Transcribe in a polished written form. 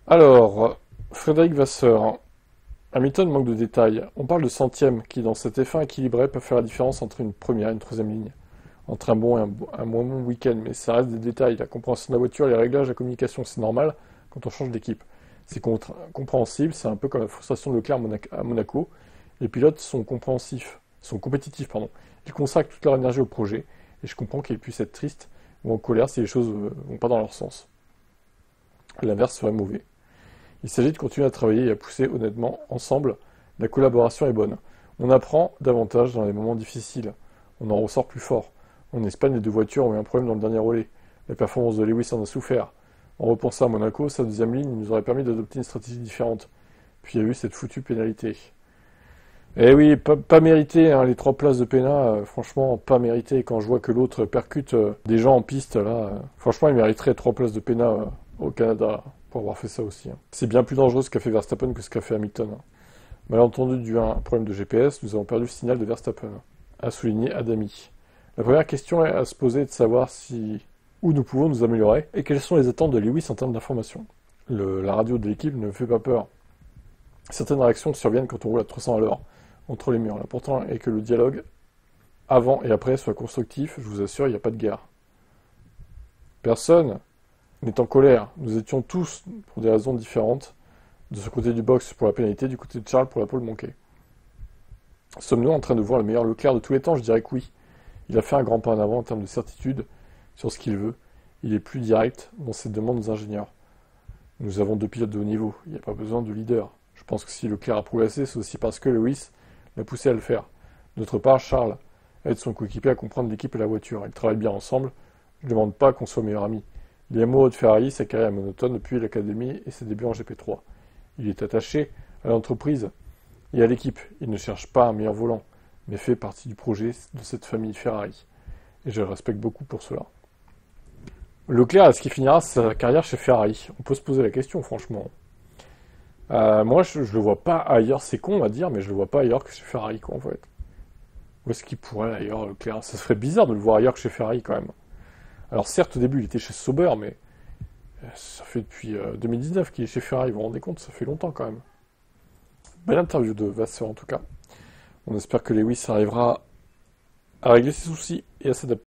Alors, Frédéric Vasseur. Hamilton manque de détails. On parle de centième, qui dans cet F1 équilibré peut faire la différence entre une première et une troisième ligne. Entre un bon et un moins bon week-end, mais ça reste des détails. La compréhension de la voiture, les réglages, la communication, c'est normal quand on change d'équipe. C'est compréhensible, c'est un peu comme la frustration de Leclerc à Monaco. Les pilotes sont compréhensifs, sont compétitifs, pardon. Ils consacrent toute leur énergie au projet, et je comprends qu'ils puissent être tristes ou en colère si les choses vont pas dans leur sens. L'inverse serait mauvais. Il s'agit de continuer à travailler et à pousser honnêtement ensemble. La collaboration est bonne. On apprend davantage dans les moments difficiles. On en ressort plus fort. En Espagne, les deux voitures ont eu un problème dans le dernier relais. La performance de Lewis en a souffert. En repensant à Monaco, sa deuxième ligne nous aurait permis d'adopter une stratégie différente. Puis il y a eu cette foutue pénalité. Eh oui, pas mérité, hein, les 3 places de pénat, franchement, pas mérité. Quand je vois que l'autre percute des gens en piste, là, franchement, il mériterait 3 places de pénat au Canada pour avoir fait ça aussi, hein. C'est bien plus dangereux ce qu'a fait Verstappen que ce qu'a fait Hamilton, hein. Malentendu dû à un problème de GPS, nous avons perdu le signal de Verstappen, a souligné Adami. La première question est à se poser est de savoir si où nous pouvons nous améliorer et quelles sont les attentes de Lewis en termes d'information. La radio de l'équipe ne me fait pas peur. Certaines réactions surviennent quand on roule à 300 à l'heure entre les murs. L'important est que le dialogue avant et après soit constructif. Je vous assure, il n'y a pas de guerre. Personne n'est en colère. Nous étions tous, pour des raisons différentes, de ce côté du box pour la pénalité, du côté de Charles pour la pole manquée. Sommes-nous en train de voir le meilleur Leclerc de tous les temps? Je dirais que oui. Il a fait un grand pas en avant en termes de certitude sur ce qu'il veut. Il est plus direct dans ses demandes aux ingénieurs. Nous avons 2 pilotes de haut niveau. Il n'y a pas besoin de leader. Je pense que si Leclerc a progressé, c'est aussi parce que Lewis l'a poussé à le faire. D'autre part, Charles aide son coéquipier à comprendre l'équipe et la voiture. Ils travaillent bien ensemble. Je ne demande pas qu'on soit meilleurs amis. Il est amoureux de Ferrari, sa carrière est monotone depuis l'académie et ses débuts en GP3. Il est attaché à l'entreprise et à l'équipe. Il ne cherche pas un meilleur volant, mais fait partie du projet de cette famille Ferrari. Et je le respecte beaucoup pour cela. Leclerc, est-ce qu'il finira sa carrière chez Ferrari? On peut se poser la question, franchement. Moi, je le vois pas ailleurs. C'est con à dire, mais je le vois pas ailleurs que chez Ferrari, quoi, en fait. Où est-ce qu'il pourrait ailleurs, Leclerc? Ça serait bizarre de le voir ailleurs que chez Ferrari, quand même. Alors, certes, au début, il était chez Sauber, mais ça fait depuis 2019 qu'il est chez Ferrari. Vous vous rendez compte? Ça fait longtemps, quand même. Belle interview de Vasseur, en tout cas. On espère que Lewis arrivera à régler ses soucis et à s'adapter.